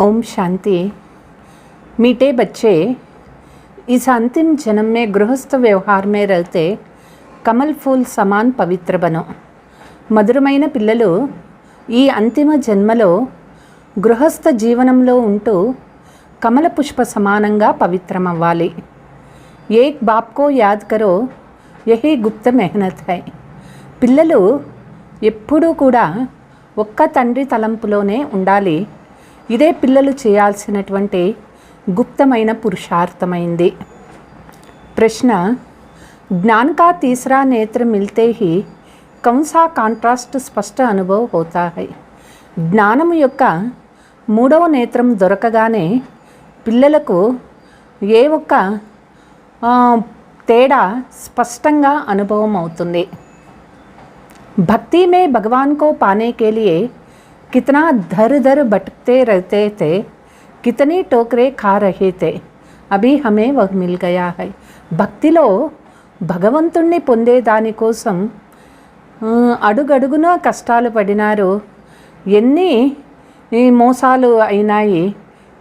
ओम शांति। मीठे बच्चे, इस अंतिम जन्म में गृहस्थ व्यवहार में रहते कमल फूल समान पवित्र बनो। మధురమైన పిల్లలు ఈ అంతిమ జన్మలో గృహస్థ జీవనంలో ఉంటూ కమల పుష్ప సమానంగా పవిత్రమవ్వాలి. ఏక్ బాప్ కో యాద్ కరో యహీ గుప్త మెహనత్ హై. పిల్లలు ఎప్పుడూ కూడా ఒక్క తండ్రి తలంపులోనే ఉండాలి. ఇదే పిల్లలు చేయాల్సినటువంటి గుప్తమైన పురుషార్థమైంది. ప్రశ్న, జ్ఞాన్ కా తీసరా నేత్ర మిల్తే హీ कौन सा కాంట్రాస్ట్ స్పష్ట అనుభవ హోతా హై. జ్ఞానము యొక్క మూడవ నేత్రం దొరకగానే పిల్లలకు ఏ ఒక్క తేడా స్పష్టంగా అనుభవం అవుతుంది. భక్తి మే భగవాన్ కో పానే కే లియే కితనా ధర్ ధర్ భటకతే रहते थे, कितनी टोकरे खा रहे थे, अभी हमें वह मिल गया है. భక్తిలో భగవంతుణ్ణి పొందే దానికోసం అడుగడుగున కష్టాలు పడినారు. ఎన్ని మోసాలు అయినాయి,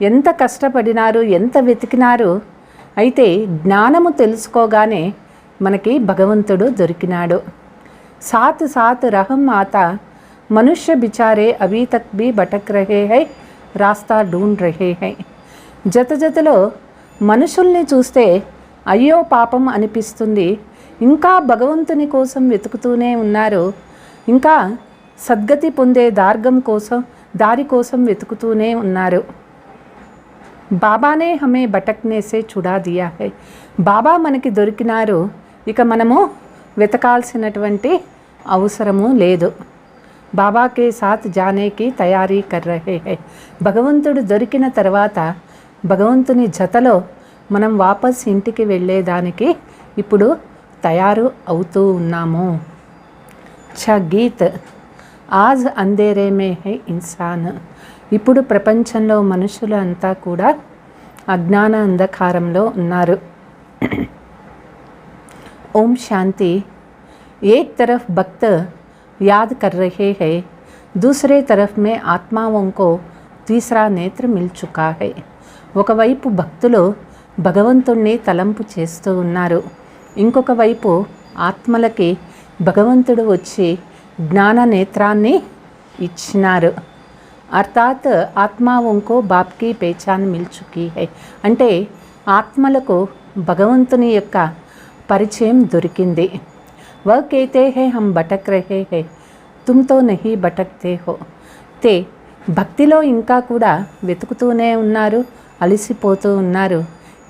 ఎంత కష్టపడినారు, ఎంత వెతికినారు. అయితే జ్ఞానము తెలుసుకోగానే మనకి భగవంతుడు దొరికినాడు. సాత్ సాత్ రహం ఆతా మనుష్య బిచారే అభీ తక్ భీ భటక్ రహే హై, రాస్తా ఢూంఢ్ రహే హై. జత జతలో మనుషుల్ని చూస్తే అయ్యో పాపం అనిపిస్తుంది. ఇంకా భగవంతుని కోసం వెతుకుతూనే ఉన్నారు. ఇంకా సద్గతి పొందే దారి కోసం వెతుకుతూనే ఉన్నారు. బాబానే హమే భటక్నే సే చుడా దియా హై. బాబా మనకి దొరికినారు. ఇక మనము వెతకాల్సినటువంటి అవసరము లేదు. బాబాకే సాత్ జానేకి తయారీ కర్ రహే హై. భగవంతుడు దొరికిన తర్వాత భగవంతుని జతలో మనం వాపస్ ఇంటికి వెళ్ళేదానికి ఇప్పుడు తయారు అవుతూ ఉన్నాము. గీత్ ఆజ్ అంధేరే మే హై ఇన్సాన్. ఇప్పుడు ప్రపంచంలో మనుషులు అంతా కూడా అజ్ఞాన అంధకారంలో ఉన్నారు. ఓం శాంతి. ఏక్ तरफ భక్త యాద్ కర్ రహే హై, దూసరే तरफ మే ఆత్మాओं को తీసరా నేత్ర మిల్ చుకా హై. ఒకవైపు భక్తులు భగవంతుణ్ణి తలంపు చేస్తూ ఉన్నారు. ఇంకొక వైపు ఆత్మలకి భగవంతుడు వచ్చి జ్ఞాన నేత్రాన్ని ఇచ్చినారు. అర్థాత్ ఆత్మాओंको బాప్ కీ పహచాన్ మిల్ చుకీ హై. అంటే ఆత్మలకు భగవంతుని యొక్క పరిచయం దొరికింది. వహ్ కేతే హై హమ్ భటక్ రహే హై, తుమ్ తో నహీ భటక్తే హో. తే భక్తిలో ఇంకా కూడా వెతుకుతూనే ఉన్నారు, అలసిపోతూ ఉన్నారు.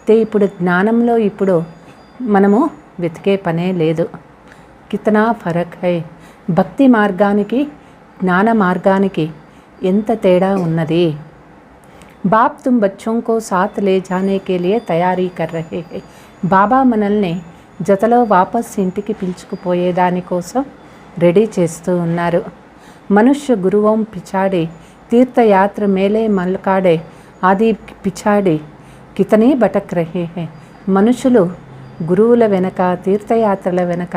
తే ఇప్పుడు జ్ఞానంలో ఇప్పుడు మనము వెతికే పనే లేదు. కితనా ఫరక్ హై. భక్తి మార్గానికి జ్ఞాన మార్గానికి ఎంత తేడా ఉన్నది. బాప్ తుమ్ బచ్చోं को साथ ले जाने के लिए तैयारी कर रहे हैं. బాబా మనల్ని జతలో వాపస్ ఇంటికి పిలుచుకుపోయే దానికోసం రెడీ చేస్తూ ఉన్నారు. మనుష్య గురువం పిచాడి తీర్థయాత్ర మేలే మల్కాడే ఆది పిచాడి కితనీ భటక్ రహే హై. మనుషులు గురువుల వెనక, తీర్థయాత్రల వెనక,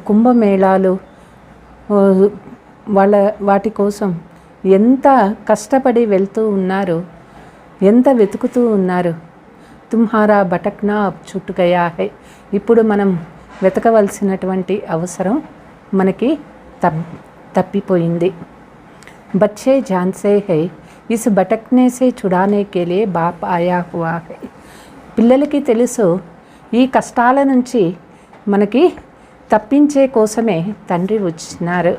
కుంభమేళాలు వాటి కోసం ఎంత కష్టపడి వెళ్తూ ఉన్నారు, ఎంత వెతుకుతూ ఉన్నారు. తుమ్హారా భటక్నా అబ్ చుట్ గయా హై. ఇప్పుడు మనం వెతకవలసినటువంటి అవసరం మనకి తప్పిపోయింది. బచ్చే జాన్సే హై ఇస్ భటక్నే సే చుడానే కే లియే బాప్ ఆయా హువా హై. పిల్లలకి తెలుసు ఈ కష్టాల నుంచి మనకి తప్పించే కోసమే తండ్రి వచ్చినారు.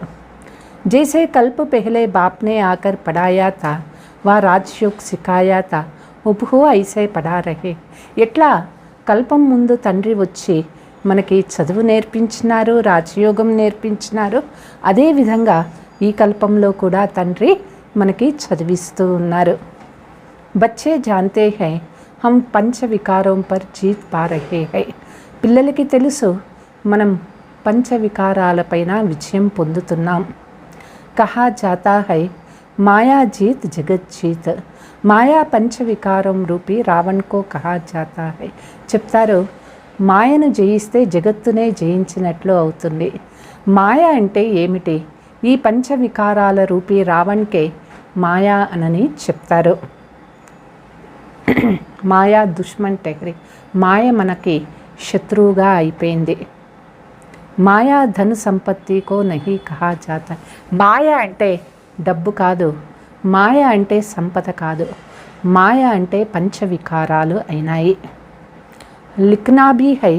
జైసే కల్ప పెహలే బాప్నే ఆకర్ పడాయా తా, వా రాజ్యోగ్ సిఖాయా తా, ఉప్హు ఐసే పడా రహే. ఎట్లా కల్పం ముందు తండ్రి వచ్చి మనకి చదువు నేర్పించినారు, రాజయోగం నేర్పించినారు, అదేవిధంగా ఈ కల్పంలో కూడా తండ్రి మనకి చదివిస్తూ ఉన్నారు. బచ్చే జాన్తే హై హమ్ పంచ వికారోం పర్ జీత్ పా రహే హై. పిల్లలకి తెలుసు మనం పంచ వికారాలపైన విజయం పొందుతున్నాం. కహా జాతా హై మాయా జీత్ జగత్ జీత్. మాయా పంచ వికారం రూపీ రావణ్కో కహా జాతా హై. చెప్తారు, మాయను జయిస్తే జగత్తునే జయించినట్లు అవుతుంది. మాయ అంటే ఏమిటి? ఈ పంచ వికారాల రూపీ రావణ్కే మాయా అనని చెప్తారు. మాయా దుష్మన్ టెహరి, మాయ మనకి శత్రువుగా అయిపోయింది. మాయా ధన సంపత్తి కో నహీ కహా జాతా. మాయ అంటే డబ్బు కాదు, మాయ అంటే సంపద కాదు, మాయ అంటే పంచవికారాలు అయినాయి. లిఖనా భీ హై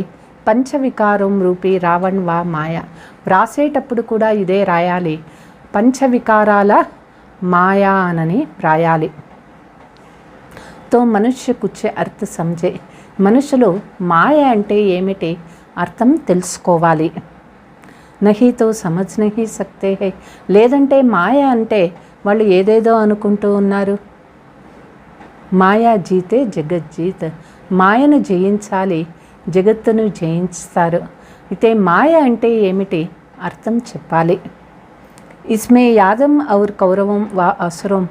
పంచవికారం రూపీ రావణ్ వా మాయ. వ్రాసేటప్పుడు కూడా ఇదే రాయాలి, పంచవికారాల మాయా అనని రాయాలి. తో మనుష్య కుచ్చే అర్థ సమझे. మనుషులు మాయ అంటే ఏమిటి అర్థం తెలుసుకోవాలి. నహీ తో సమజ్ నహీ సక్తే హై. లేదంటే మాయ అంటే వాళ్ళు ఏదేదో అనుకుంటూ ఉన్నారు. మాయా జీతే జగత్ జీత్. మాయను జయించాలి, జగత్తును జయించుతారు. అయితే మాయ అంటే ఏమిటి అర్థం చెప్పాలి. ఇస్మే యాదం ఔర్ కౌరవం వా అసురం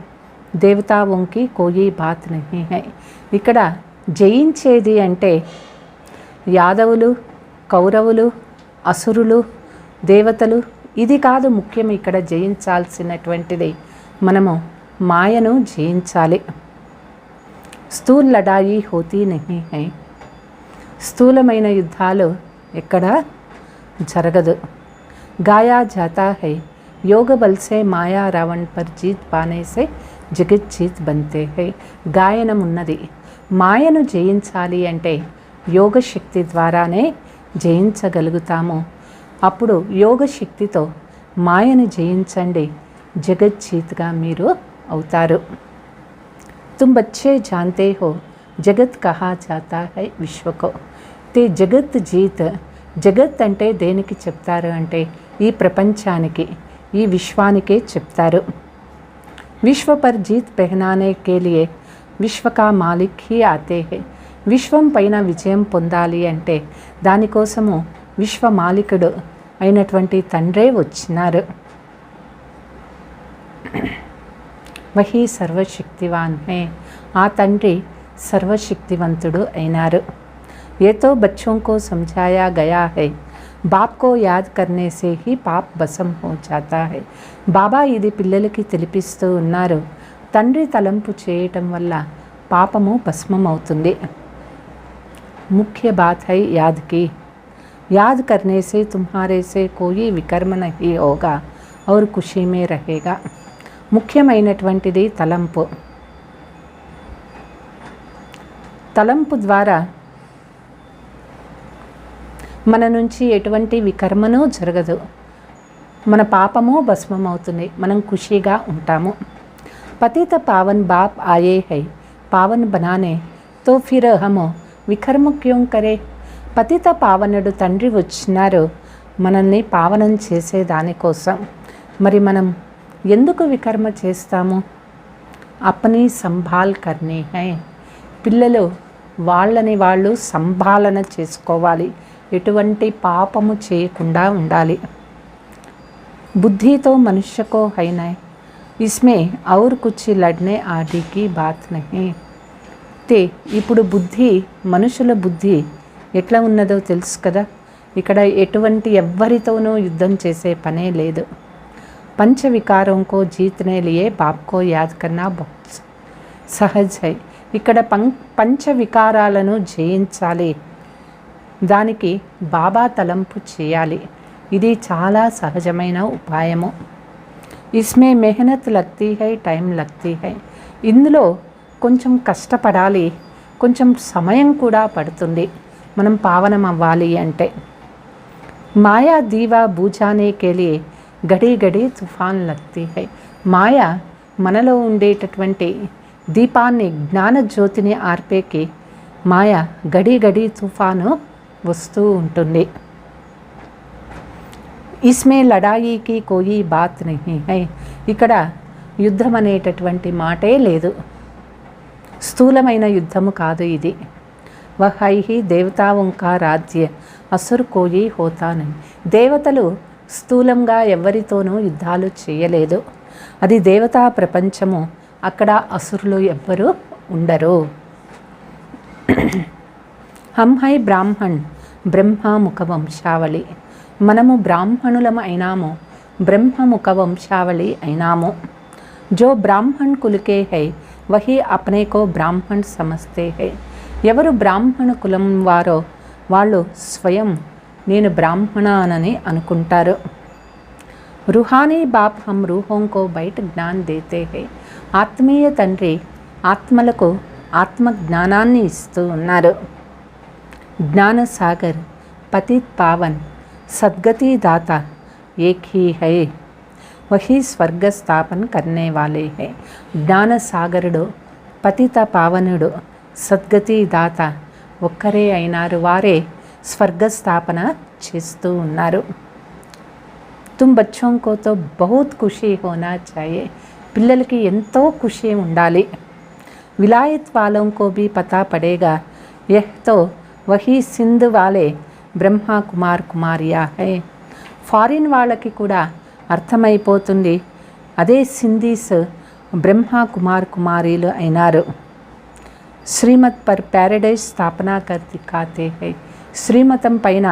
దేవతావంకి కోయి బాత్ నహీ హై. ఇక్కడ జయించేది అంటే యాదవులు, కౌరవులు, అసురులు, దేవతలు ఇది కాదు ముఖ్యం. ఇక్కడ జయించాల్సినటువంటిది మనము మాయను జయించాలి. స్థూల్ లడాయి హోతీ నహీ హై. స్థూలమైన యుద్ధాలు ఎక్కడ జరగదు. గాయా జాతా హై योग बल से మాయా రావణ్ పర్ జీత్ పానే సే జగత్ జీత్ బంతే హై. గాయనం ఉన్నది. మాయను జయించాలి అంటే యోగ శక్తి ద్వారానే జయించగలుగుతాము. అప్పుడు యోగ శక్తితో మాయను జయించండి, జగత్ జీత్గా మీరు అవుతారు. तुम बच्चे जानते हो जगत कहा जाता है विश्व को. ते జగత్ జీత్. జగత్ అంటే దేనికి చెప్తారు అంటే ఈ ప్రపంచానికి, ఈ విశ్వానికే చెప్తారు. విశ్వ పర్ జీత్ పెహనానే కే లియే విశ్వ కా మాలిక్ హీ ఆతే హై. విశ్వం పైన విజయం పొందాలి అంటే దానికోసము విశ్వ మాలికుడు అయినటువంటి తండ్రే వచ్చినారు. వహీ సర్వశక్తివాన్ హై. ఆ తండ్రి సర్వశక్తివంతుడు అయినారు. ఏ తో బచ్చోं को समझाया गया है बाप को याद करने से ही पाप भस्म हो जाता है. బాబా ఇది పిల్లలకి తెలిపిస్తూ ఉన్నారు, తండ్రి తలంపు చేయటం వల్ల పాపము భస్మం అవుతుంది. ముఖ్య బాత్ హై యాద్ కి. याद करने से तुम्हारे से कोई विकर्म नहीं होगा और खुशी में रहेगा. ముఖ్యమైనటువంటిది తలంపు. తలంపు ద్వారా మన నుంచి ఎటువంటి వికర్మను జరగదు, మన పాపము భస్మం అవుతుంది, మనం ఖుషీగా ఉంటాము. పతిత పావన్ బాప్ ఆయే హై పావన్ బనానే తో ఫిర్ హమ్ వికర్మ క్యోం కరే. పతిత పావనుడు తండ్రి వచ్చినారు మనల్ని పావనం చేసే దానికోసం. మరి మనం ఎందుకు వికర్మ చేస్తాము? అప్ని సంభాల్ కర్నే హై. పిల్లలు వాళ్ళని వాళ్ళు సంభాలన చేసుకోవాలి, ఎటువంటి పాపము చేయకుండా ఉండాలి. బుద్ధితో మనుష్యకో హైనా ఇస్మే ఔర్ కుచ్ లడ్నే ఆడికి బాత్ నహీ. తే ఇప్పుడు బుద్ధి, మనుషుల బుద్ధి ఎట్లా ఉన్నదో తెలుసు కదా. ఇక్కడ ఎటువంటి ఎవ్వరితోనూ యుద్ధం చేసే పనే లేదు. పంచవికారం కో జీతనే లియే బాప్ కో యాద్ కన్నా బహుత్ సహజ్ హై. ఇక్కడ పంచవికారాలను జయించాలి, దానికి బాబా తలంపు చేయాలి. ఇది చాలా సహజమైన ఉపాయము. ఇస్మే మెహనత్ లగ్తీ హై, టైం లగ్తీ హై. ఇందులో కొంచెం కష్టపడాలి, కొంచెం సమయం కూడా పడుతుంది మనం పావనం అవ్వాలి అంటే. మాయా దీవా బూజానే కే లియే గడి గడి తుఫాన్ లగ్తీ హై. మాయ మనలో ఉండేటటువంటి దీపాన్ని, జ్ఞాన జ్యోతిని ఆర్పేకి మాయ గడి గడి తుఫాను వస్తూ ఉంటుంది. ఇస్మే లడాయికి కోయి బాత్ నహీ హై. ఇక్కడ యుద్ధం అనేటటువంటి మాటే లేదు, స్థూలమైన యుద్ధము కాదు ఇది. వహై దేవతాओं का राज्य असुर कोई होता नहीं. దేవతలు స్థూలంగా ఎవరితోనూ యుద్ధాలు చేయలేదు, అది దేవతా ప్రపంచము. అక్కడ అసురులు ఎవ్వరూ ఉండరు. హమ్ హై బ్రాహ్మణ్ బ్రహ్మముఖ వంశావళి. మనము బ్రాహ్మణులం అయినాము, బ్రహ్మముఖ వంశావళి అయినాము. జో బ్రాహ్మణ్ కులకే హై वही अपने को ब्राह्मण समझते हैं। ఎవరు బ్రాహ్మణ కులం వారో వాళ్ళు స్వయం నేను బ్రాహ్మణ అని అనుకుంటారు। रूहानी बाप हम रूहों को బయట జ్ఞాన్ దేతే హై। ఆత్మీయ తండ్రి ఆత్మలకు ఆత్మ జ్ఞానాన్ని ఇస్తూ ఉన్నారు। జ్ఞాన సాగర్ పతిత్ పావన్ సద్గతి దాత ఏక్ హీ హై, వహీ స్వర్గ స్థాపన కర్నే వాలే హై। జ్ఞాన సాగరుడు పతిత పావనుడు సద్గతి దాత ఒక్కరే అయినారు, వారే స్వర్గస్థాపన చేస్తూ ఉన్నారు। तुम बच्चों को तो बहुत खुशी होना चाहिए। పిల్లలకి ఎంతో ఖుషి ఉండాలి। విలాయత్ वालों को भी पता पड़ेगा यह तो वही सिंध वाले ब्रह्मा कुमार कुमारिया है। ఫారిన్ వాళ్ళకి కూడా అర్థమైపోతుంది అదే సింధీస్ బ్రహ్మా కుమార్ కుమారీలు అయినారు। శ్రీమత్ పర్ ప్యారడైజ్ స్థాపన కర్ దిఖాతే హై। శ్రీమతం పైన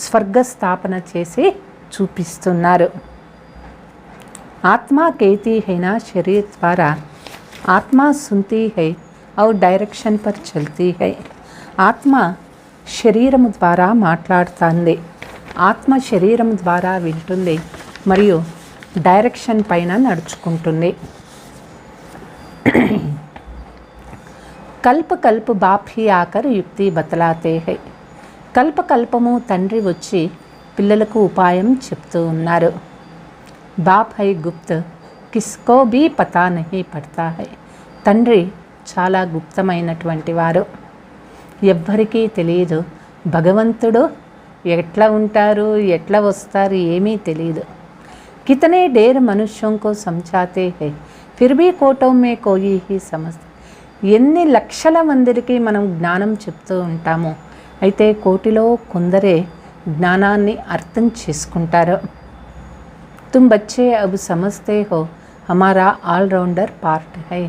స్వర్గ స్థాపన చేసి చూపిస్తున్నారు। ఆత్మ कहती है ना शरीर द्वारा, आत्मा सुनती है और डायरेक्शन पर चलती है। ఆత్మ శరీరం ద్వారా మాట్లాడుతుంది, ఆత్మ శరీరం ద్వారా వింటుంది మరియు డైరెక్షన్ పైన నడుచుకుంటుంది। కల్ప కల్ప బాప్ హీ ఆకర్ యుక్తి బతలాతే హై। కల్ప కల్పము తండ్రి వచ్చి పిల్లలకు ఉపాయం చెప్తూ ఉన్నారు। బాప్ హై గుప్త్ కిస్కో భీ పతా నహీ పడతా హై। తండ్రి చాలా గుప్తమైనటువంటి వారు, ఎవ్వరికీ తెలియదు। భగవంతుడు ఎట్లా ఉంటారు ఎట్లా వస్తారు ఏమీ తెలియదు। కితనే డేర్ మనుష్యోं को समझाते हैं फिर भी कोटों में कोई ही समझता। ఎన్ని లక్షల మందికి మనం జ్ఞానం చెప్తూ ఉంటాము, అయితే కోటిలో కొందరే జ్ఞానాన్ని అర్థం చేసుకుంటారు। तुम बच्चे अब समझते हो हमारा ఆల్రౌండర్ పార్ట్ హై।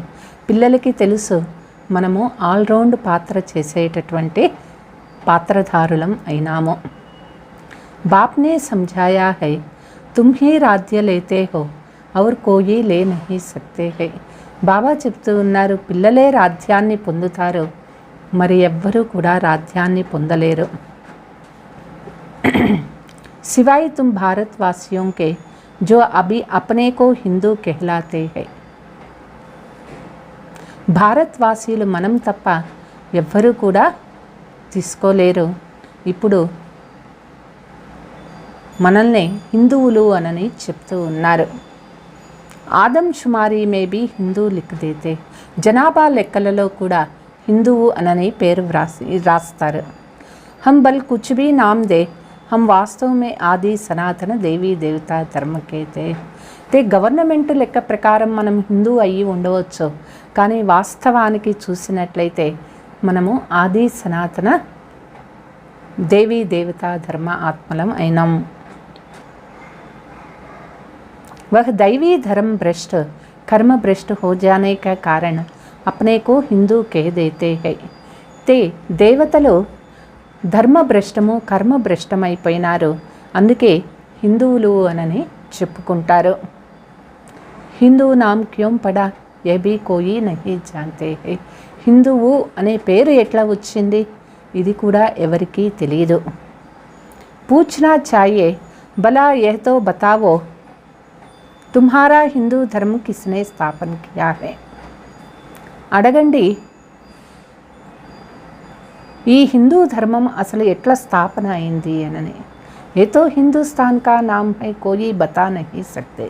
పిల్లలకి తెలుసు మనము ఆల్రౌండ్ పాత్ర చేసేటటువంటి పాత్రధారులం అయినాము। बाप ने समझाया है तुम ही राज्य लेते हो और कोई ले नहीं सकते है। బాబా చెప్తూ ఉన్నారు పిల్లలే రాజ్యాన్ని పొందుతారు, మరి ఎవ్వరూ కూడా రాజ్యాన్ని పొందలేరు। सिवाय तुम भारतवासियों के जो अभी अपने को हिंदू कहलाते हैं। భారతవాసీలు మనం తప్ప ఎవ్వరూ కూడా తీసుకోలేరు। ఇప్పుడు మనల్ని హిందువులు అనని చెప్తూ ఉన్నారు। ఆదమ్షుమారీ మే బీ హిందూ లిఖ్ దేతే। జనాభా లెక్కలలో కూడా హిందువు అనని పేరు రాస్తారు। హమ్ బల్ కుచ్ భీ నామ్ దే हम वास्तव में ఆది సనాతన దేవీ దేవతా ధర్మ के తే గవర్నమెంట్ లెక్క ప్రకారం మనం హిందూ అయ్యి ఉండవచ్చు, కానీ వాస్తవానికి చూసినట్లయితే మనము ఆది సనాతన దేవీ దేవతా ధర్మ ఆత్మలం అయినాం। वह दैवी धर्म भ्रष्ट कर्म भ्रष्ट हो जाने का कारण अपने को हिंदू कह देते हैं। ते దేవతలు ధర్మభ్రష్టము కర్మభ్రష్టమైపోయినారు, అందుకే హిందువులు అనని చెప్పుకుంటారు। హిందూ నామ్ క్యోం పడా ఏ భీ కోయి నహీ జాన్తే హై। హిందువు అనే పేరు ఎట్లా వచ్చింది ఇది కూడా ఎవరికీ తెలియదు। పూछना चाहिए भला यह तो बताओ तुम्हारा हिंदू धर्म किसने स्थापन किया है। అడగండి ఈ హిందూ ధర్మం అసలు ఎట్లా స్థాపన అయింది అనని। ఏ తో హిందుస్థాన్ కా నామ్ హై కోయి బతా నహీ సక్తే।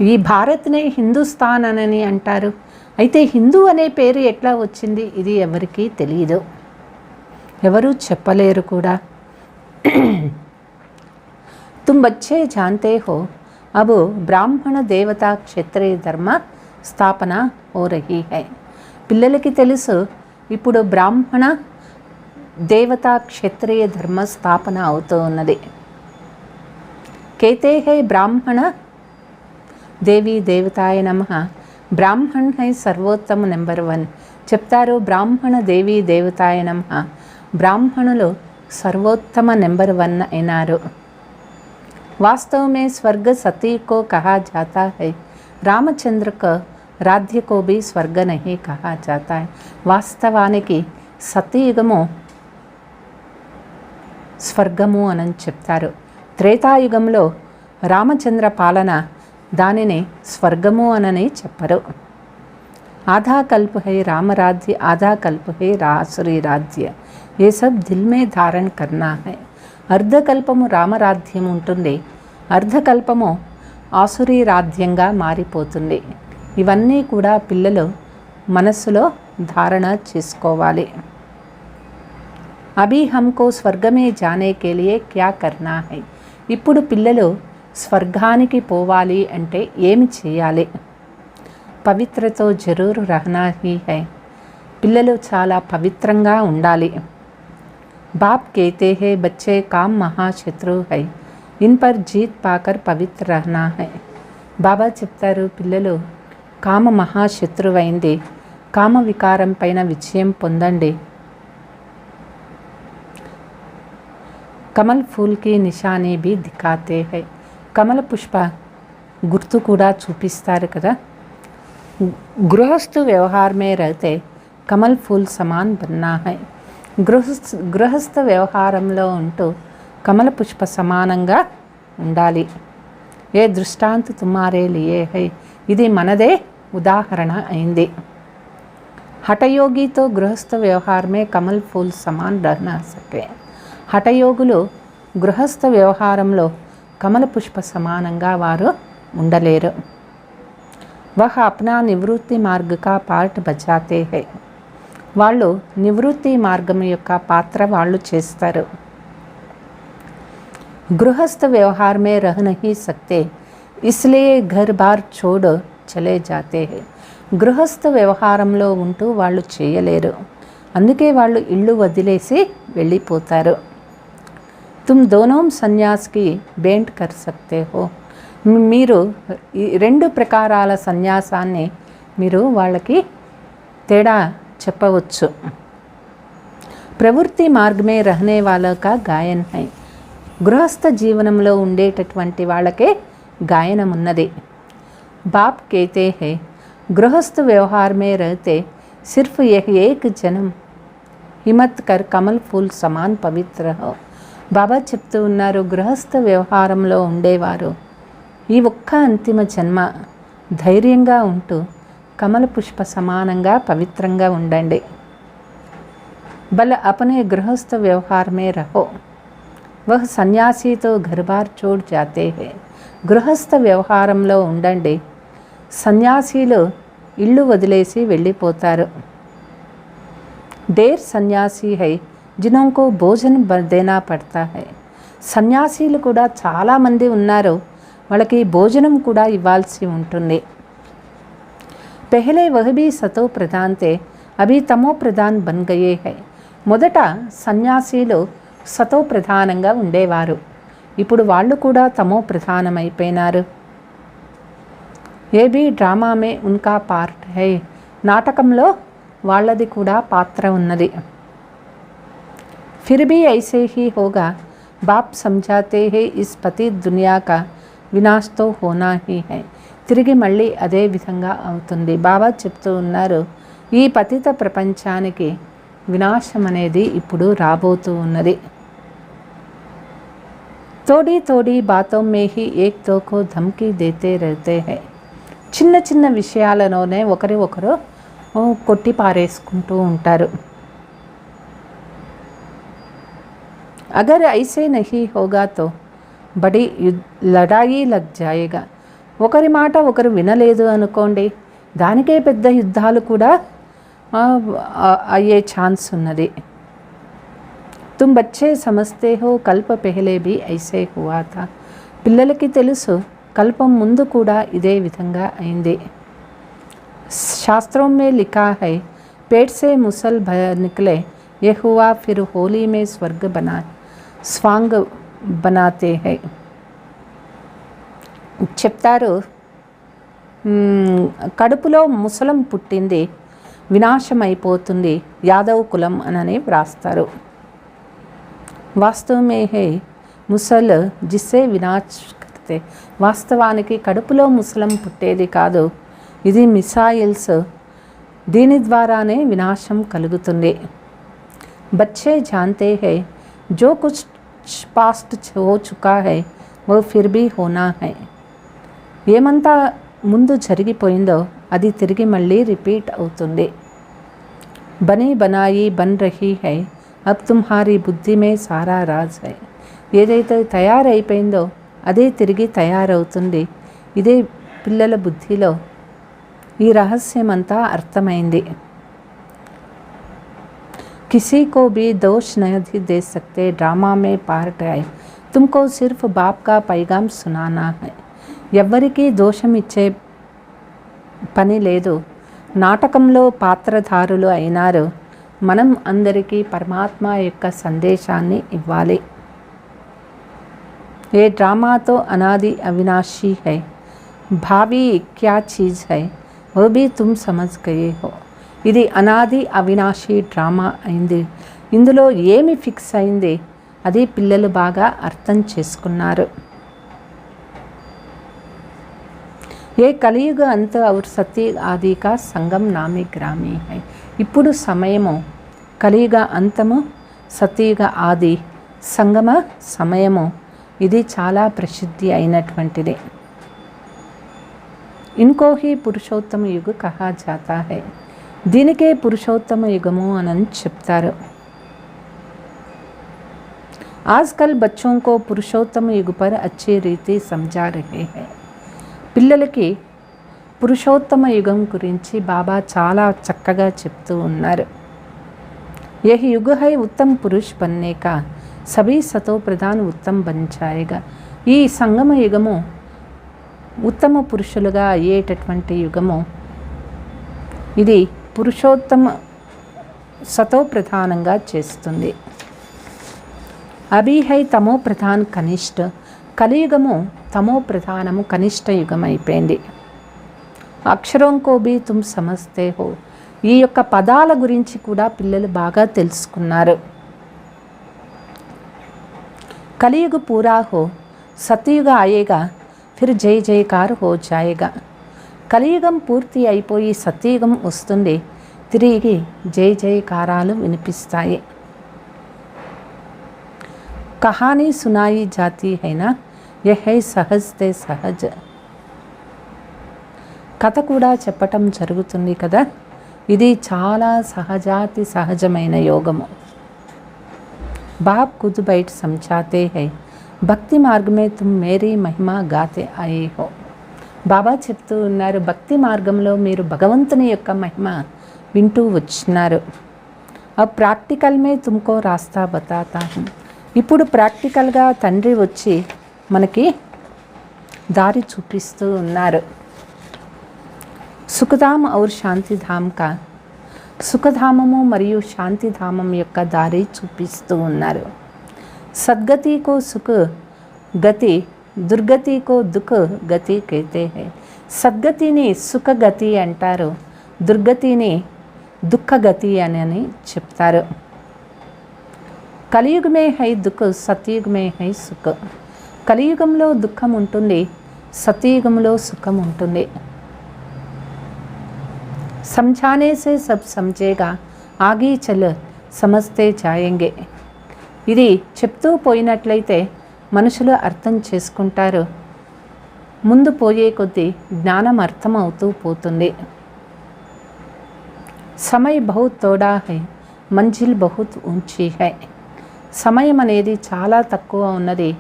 ఈ భారత్నే హిందుస్థాన్ అనని అంటారు, అయితే హిందూ అనే పేరు ఎట్లా వచ్చింది ఇది ఎవరికీ తెలియదు, ఎవరు చెప్పలేరు కూడా। तुम बच्चे जानते हो अब ब्राह्मण देवता क्षत्रिय धर्म స్థాపన हो रही है। పిల్లలకి తెలుసు ఇప్పుడు బ్రాహ్మణ దేవతా క్షత్రియ ధర్మ స్థాపన అవుతూ ఉన్నది। कहते हैं ब्राह्मण देवी देवताय नमः। బ్రాహ్మణ్ హై సర్వోత్తమ నెంబర్ 1 చెప్తారు। బ్రాహ్మణ దేవీ దేవతాయ నమః, బ్రాహ్మణులు సర్వోత్తమ నెంబర్ 1 అయినారు। वास्तव में स्वर्ग सती को कहा जाता है। रामचंद्र को రాధ్య కో భీ స్వర్గ నహీ కహా జాతా హై. వాస్తవానికి సత్యయుగము స్వర్గము అని చెప్తారు. త్రేతాయుగంలో రామచంద్ర పాలన దానిని స్వర్గము అనని చెప్పరు. आधा कल्प है राम राज्य, आधा कल्प है आसुरी राज्य. ये सब दिल में धारण करना है. అర్ధకల్పము రామరాజ్యం ఉంటుంది, అర్ధకల్పము ఆసురీ రాజ్యంగా మారిపోతుంది. ఇవన్నీ కూడా పిల్లలు మనస్సులో ధారణ చేసుకోవాలి. అభి హమ్కో స్వర్గమే జానే కే లియే క్యా కర్నా హై. ఇప్పుడు పిల్లలు స్వర్గానికి పోవాలి అంటే ఏమి చేయాలి? పవిత్రతో జరూర్ రహనా హీ హై. పిల్లలు చాలా పవిత్రంగా ఉండాలి. బాప్ कहते हैं बच्चे काम महाशत्रु है, इन पर जीत पाकर पवित्र रहना है. బాబా చెప్తారు, పిల్లలు కామ మహాశత్రువైంది, కామ వికారం పైన విజయం పొందండి. కమల్ ఫూల్ కి నిషానీ భీ దిఖాతే హై. కమల పుష్ప గుర్తు కూడా చూపిస్తారు కదా. गृहस्थ व्यवहार में रहते कमल फूल समान बनना है. గృహస్థ వ్యవహారంలో ఉంటూ కమల పుష్ప సమానంగా ఉండాలి. ఏ దృష్టాంత్ తుమారే లియే హై. ఇది మనదే ఉదాహరణ అయింది. హఠయోగితో గృహస్థ వ్యవహారమే కమల్ ఫూల్ సమాన్ రహనా సకే. హఠయోగులు గృహస్థ వ్యవహారంలో కమల పుష్ప సమానంగా వారు ఉండలేరు. వహ అప్నా నివృత్తి మార్గ కా పార్ట్ బజాతే హై. వాళ్ళు నివృత్తి మార్గం యొక్క పాత్ర వాళ్ళు చేస్తారు. గృహస్థ వ్యవహార్ మే రహ నహీ సక్తే, ఇస్లియే ఘర్ బార్ చోడ్ చలే జాతే హై. గృహస్థ వ్యవహారంలో ఉంటూ వాళ్ళు చేయలేరు, అందుకే వాళ్ళు ఇళ్ళు వదిలేసి వెళ్ళిపోతారు. తుమ్ దోనో సన్యాస్కి బేంట్ కర్ సక్తే హో. మీరు ఈ రెండు ప్రకారాల సన్యాసాన్ని మీరు వాళ్ళకి తేడా చెప్పవచ్చు. ప్రవృత్తి మార్గమే రహనే వాళ్ళక గాయన్ హై. గృహస్థ జీవనంలో ఉండేటటువంటి వాళ్ళకే గాయనం ఉన్నది. బాప్ కేతే హై గృహస్థ వ్యవహార్ మే రహతే సిర్ఫ్ యహ్ ఏక్ జనం హిమత్ కర్ కమల్ ఫూల్ సమాన్ పవిత్ర హో. బాబా చెప్తూ ఉన్నారు, గృహస్థ వ్యవహారంలో ఉండేవారు ఈ ఒక్క అంతిమ జన్మ ధైర్యంగా ఉంటూ కమల పుష్ప సమానంగా పవిత్రంగా ఉండండి. బల అపనే గృహస్థ వ్యవహార్ మే రహో. వహ్ సన్యాసితో ఘర్ బార్ చోడ్ జాతే హై. గృహస్థ వ్యవహారంలో ఉండండి, సన్యాసీలు ఇళ్ళు వదిలేసి వెళ్ళిపోతారు. దేర్ సన్యాసి హై జినోంకో భోజన్ దేనా పడతా హై. సన్యాసీలు కూడా చాలామంది ఉన్నారు, వాళ్ళకి భోజనం కూడా ఇవ్వాల్సి ఉంటుంది. పెహలే వహ్ భీ సతో ప్రధాన్ తే, అభి తమో ప్రధాన్ బన్ గయే హై. మొదట సన్యాసీలు సతో ప్రధానంగా ఉండేవారు, ఇప్పుడు వాళ్ళు కూడా తమో ప్రధానమైపోయినారు. ఏ భీ డ్రామా మే ఉన్కా పార్ట్ హై. నాటకంలో వాళ్ళది కూడా పాత్ర ఉన్నది. ఫిర్ భీ ఐసే హీ హోగా. బాప్ సమझाते हैं इस पति दुनिया का వినాష్తో హోనా హీ హై. తిరిగి మళ్ళీ అదే విధంగా అవుతుంది. బాబా చెప్తూ ఉన్నారు, ఈ పతిత ప్రపంచానికి వినాశం అనేది ఇప్పుడు రాబోతూ ఉన్నది. తోడీ తోడీ బాతో మే హీ ఏక్ దోకో ధమ్కీ దేతే రహతే హై. చిన్న చిన్న విషయాలలోనే ఒకరి ఒకరు కొట్టి పారేసుకుంటూ ఉంటారు. అగర్ ఐసే నహీ హోగా తో బడి లడాయి లగ్ జాయేగా. ఒకరి మాట ఒకరు వినలేదు అనుకోండి, దానికే పెద్ద యుద్ధాలు కూడా అయ్యే ఛాన్స్ ఉన్నది. తుమ్ బచ్చే సమస్తే హో కల్ప పెహలే భీ ఐసే హువా థా. పిల్లలకి తెలుసు, కల్పం ముందు కూడా ఇదే విధంగా అయింది. శాస్త్రం మే లిఖా హై పేట్ సే ముసల్ నికలే ये हुआ फिर होली में स्वर्ग बना स्वांग बनाते हैं. చెప్తారు, కడుపులో ముసలం పుట్టింది వినాశమైపోతుంది యాదవ్ కులం అని వ్రాస్తారు. వాస్తవమే హై ముసల్ జిస్సే వినాశ్ కర్తే. వాస్తవానికి కడుపులో ముసలం పుట్టేది కాదు, ఇది మిసైల్స్, దీని ద్వారానే వినాశం కలుగుతుంది. बच्चे जानते हैं जो कुछ पास्ट हो चुका है वो फिर भी होना है. ఏమంతా ముందు జరిగిపోయిందో అది తిరిగి మళ్ళీ రిపీట్ అవుతుంది. బనీ బనాయి బన్ రహీ హై, అబ్ తుమ్హారీ బుద్ధి మే సారా రాజ్ హై. ఏదైతే తయారైపోయిందో అదే తిరిగి తయారవుతుంది. ఇదే పిల్లల బుద్ధిలో ఈ రహస్యమంతా అర్థమైంది. किसी को भी दोष नहीं दे सकते, ड्रामा में पार्ट है, तुमको सिर्फ बाप का पैगाम सुनाना है. ఎవ్వరికీ దోషం ఇచ్చే పని లేదు. నాటకంలో పాత్రధారులు అయినారు. మనం అందరికీ పరమాత్మ యొక్క సందేశాన్ని ఇవ్వాలి. ఏ డ్రామాతో అనాది అవినాశీ है, भावी क्या चीज़ है वो भी तुम समझ गए हो. ఇది అనాది అవినాశి డ్రామా అయింది. ఇందులో ఏమి ఫిక్స్ అయింది అది పిల్లలు బాగా అర్థం చేసుకున్నారు. ఏ కలియుగ అంత ఔర్ సతీ ఆది కా సంగం నామి గ్రామీ హై. ఇప్పుడు సమయము కలియుగ అంతము, సతీయుగ ఆది సంగమ సమయము. ఇది చాలా ప్రసిద్ధి అయినటువంటిది. ఇన్కో హీ పురుషోత్తమ యుగ కహా జాతా హై. దీనికే పురుషోత్తమ యుగము అని చెప్తారు. ఆజ్కల్ బచ్చోं को పురుషోత్తమ యుగ పర్ అచ్చీ రీతి సమझा रहे हैं. పిల్లలకి పురుషోత్తమ యుగం గురించి బాబా చాలా చక్కగా చెప్తూ ఉన్నారు. యహ్ యుగ హై ఉత్తమ పురుష్ బన్నే కా, సభీ సతో ప్రధాన్ ఉత్తమ బన్ జాయేగా. ఈ సంగమ యుగము ఉత్తమ పురుషులుగా అయ్యేటటువంటి యుగము. ఇది పురుషోత్తమ సతో ప్రధానంగా చేస్తుంది. అభి హై తమో ప్రధాన్ కనిష్ట. కలియుగము తమో ప్రధానము కనిష్ట యుగం అయిపోయింది. అక్షరం కో భీ తుమ్ సమజ్తే హో. ఈ యొక్క పదాల గురించి కూడా పిల్లలు బాగా తెలుసుకున్నారు. కలియుగ పూరా హో, సతయుగ ఆయేగా, ఫిర్ జై జయకార్ హో జాయేగా. కలియుగం పూర్తి అయిపోయి సత్యయుగం వస్తుంది. తిరిగి జై జయకారాలు వినిపిస్తాయి. కహానీ సునాయి జాతి హైనా యహ్ హై సహజ్తే సహజ్. కథ కూడా చెప్పటం జరుగుతుంది కదా. ఇది చాలా సహజాతి సహజమైన యోగము. బాప్ ఖుద్ బైట్ సమझाते हैं, భక్తి మార్గ మే తుమ్ మేరీ మహిమా గాతే ఆయే హో. బాబా చెప్తూ ఉన్నారు, భక్తి మార్గంలో మీరు భగవంతుని యొక్క మహిమ వింటూ వచ్చినారు. అబ్ ప్రాక్టికల్ మే తుమ్కో రాస్తా బతాతా హూం. ఇప్పుడు ప్రాక్టికల్గా తండ్రి వచ్చి మనకి దారి చూపిస్తూ ఉన్నారు. సుఖధామ్ ఔర్ శాంతిధామ్ కా, సుఖధామము మరియు శాంతిధామం యొక్క దారి చూపిస్తూ ఉన్నారు. సద్గతి కో సుఖ గతి, దుర్గతి కో దుఃఖ గతి कहते हैं. సద్గతిని సుఖగతి అంటారు, దుర్గతిని దుఃఖగతి అని చెప్తారు. కలియుగ మే హై దుఃఖ, సత్యుగ మే హై సుఖ. కలియుగంలో దుఃఖం ఉంటుంది, సత్యయుగంలో సుఖం ఉంటుంది. समझाने से सब समझेगा, आगे चल समझते जाएंगे. ఇది చెప్తూ పోయినట్లయితే మనుషులు అర్థం చేసుకుంటారు. ముందు పోయే కొద్దీ జ్ఞానం అర్థం అవుతూ పోతుంది. సమయ బహుత్ తోడా హై, మంజిల్ బహుత్ ఊంచీ హై. సమయం అనేది చాలా తక్కువ ఉన్నది,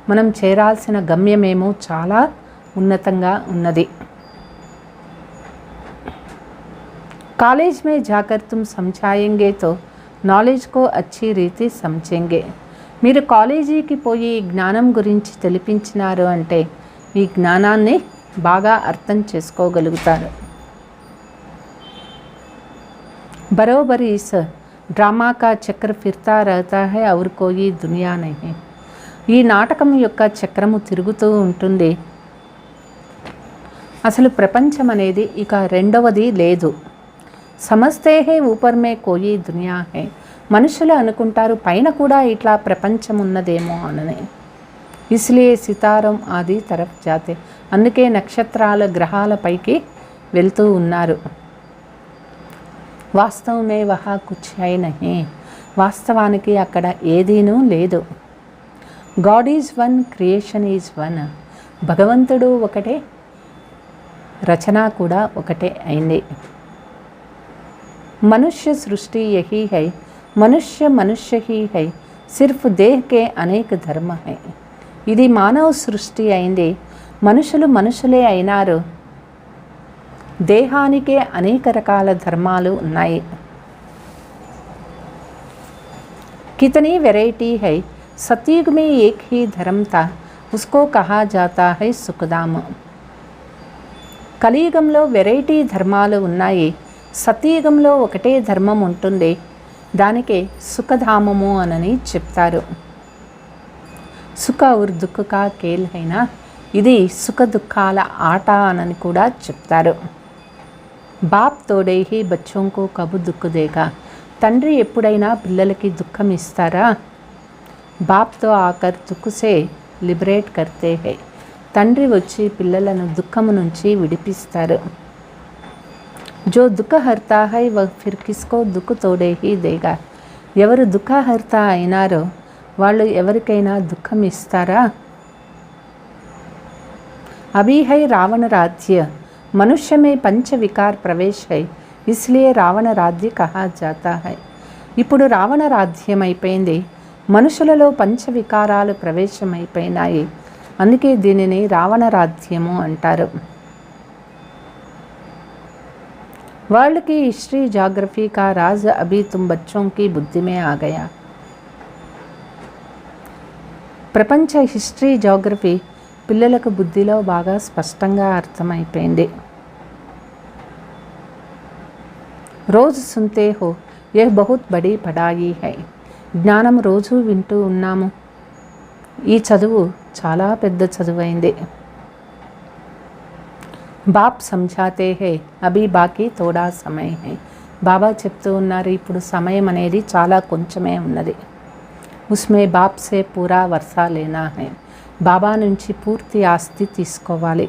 మనం చేరాల్సిన గమ్యమేమో చాలా ఉన్నతంగా ఉన్నది. कॉलेज में जाकर तुम समझाएंगे तो नॉलेज को अच्छी रीति समझेंगे. మీరు కాలేజీకి పోయి జ్ఞానం గురించి తెలిపించినారు అంటే ఈ జ్ఞానాన్ని బాగా అర్థం చేసుకోగలుగుతారు. బరోబర్ इस డ్రామా का చక్ర फिरता रहता है और कोई दुनिया नहीं. ఈ నాటకం యొక్క చక్రము తిరుగుతూ ఉంటుంది. అసలు ప్రపంచం అనేది ఇక రెండవది లేదు. సమస్తే హే ఊపర్ మే కోయి దునియా హే. మనుషులు అనుకుంటారు పైన కూడా ఇట్లా ప్రపంచం ఉన్నదేమో అని. ఇస్లియే సితారం ఆది తరఫ్ జాతే. అందుకే నక్షత్రాల గ్రహాల పైకి వెళ్తూ ఉన్నారు. వాస్తవమే వహా కుచ్ హై నహీ, వాస్తవానికి అక్కడ ఏదీనూ లేదు. God is one, creation is one. భగవంతుడు ఒకటే, రచన కూడా ఒకటే అయింది. मनुष्य सृष्टि यही है, मनुष्य मनुष्य ही है, सिर्फ देह के अनेक धर्म है. ఇది మానవ సృష్టి అయింది, మనుషులు మనుషులే అయినారు, దేహానికే అనేక రకాల ధర్మాలు ఉన్నాయి. कितनी वैरायटी है, सतयुग में एक ही धर्म था, उसको कहा जाता है सुखधाम. కలియుగంలో వెరైటీ ధర్మాలు ఉన్నాయి, సతయుగంలో ఒకటే ధర్మం ఉంటుంది, దానికే సుఖధామము అనని చెప్తారు. సుఖ ఔర్ దుఃఖ కా ఖేల్ అయినా ఇది సుఖ దుఃఖాల ఆట అనని కూడా చెప్తారు. బాప్ తోడే హీ బచ్చోం కో కబు దుఃఖ దేగా, తండ్రి ఎప్పుడైనా పిల్లలకి దుఃఖం ఇస్తారా? బాప్తో ఆకర్ దుఃఖసే లిబరేట్ కర్తే హై, తండ్రి వచ్చి పిల్లలను దుఃఖము నుంచి విడిపిస్తారు. जो दुख हरता है वह फिर किसको दुख तोड़े ही देगा. ఎవరు దుఃఖహర్త అయినారో వాళ్ళు ఎవరికైనా దుఃఖం ఇస్తారా? अभी है रावण राज्य, मनुष्य में पंच विकार प्रवेश है, इसलिए रावण राज्य कहा जाता है. ఇప్పుడు రావణ రాజ్యం అయిపోయింది, మనుషులలో పంచ వికారాలు ప్రవేశమైపోయినాయి, అందుకే దీనిని రావణ రాజ్యము అంటారు. वर्ल्ड की हिस्ट्री जोग्राफी का राज अभी तुम बच्चों की बुद्धि में आ गया. ప్రపంచ హిస్టరీ జోగ్రఫీ పిల్లలకు బుద్ధిలో బాగా స్పష్టంగా అర్థమైపోయింది. రోజు సున్తే హో యహ్ బహుత్ బడీ పడాయి హై, జ్ఞానం రోజు వింటూ ఉన్నాము, ఈ చదువు చాలా పెద్ద చదువైంది. బాప్ సమझाते हैं అభి బాకీ తోడా సమయ హై, బాబా చెప్తూ ఉన్నారు ఇప్పుడు సమయం అనేది చాలా కొంచెమే ఉన్నది. ఉస్మే బాప్ సే పూరా వర్షా లేనా హై, బాబా నుంచి పూర్తి ఆస్తి తీసుకోవాలి.